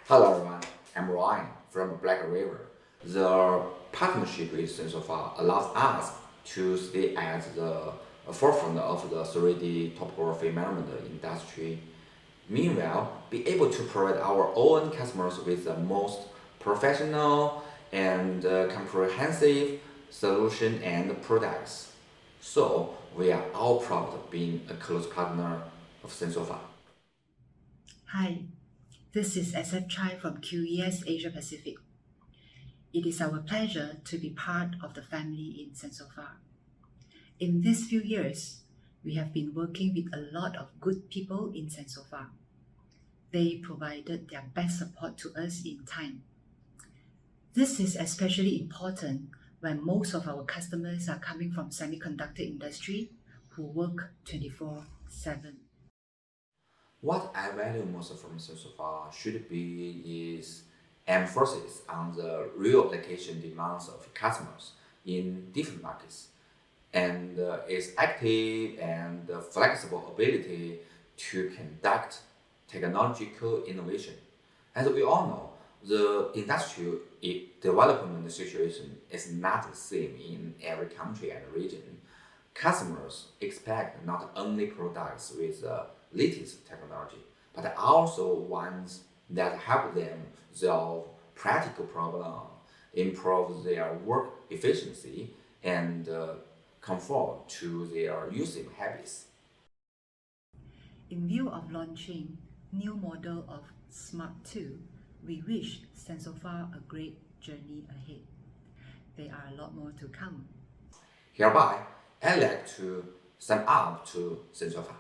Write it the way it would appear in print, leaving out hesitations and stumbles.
Hello everyone, I'm Ryan from Black River. The partnership with SensorFar allows us to stay at the forefront of the 3D topography management industry. Meanwhile, be able to provide our own customers with the most professional and comprehensive solution and products. So we are all proud of being a close partner of SensorFar. Hi, this is SF Chai from QES Asia Pacific. It is our pleasure to be part of the family in SensorFar. In these few years, we have been working with a lot of good people in SensorFar. They provided their best support to us in time. This is especially important when most of our customers are coming from semiconductor industry who work 24/7. What I value most from SensorFar should be is emphasis on the real application demands of customers in different markets and its active and flexible ability to conduct technological innovation. As we all know, the industrial development situation is not the same in every country and region. Customers expect not only products with the latest technology, but also ones that help them solve practical problems, improve their work efficiency, and conform to their usage habits. In view of launching new model of Smart 2, we wish SensorFar a great journey ahead. There are a lot more to come. Hereby, I'd like to sum up to SensorFar.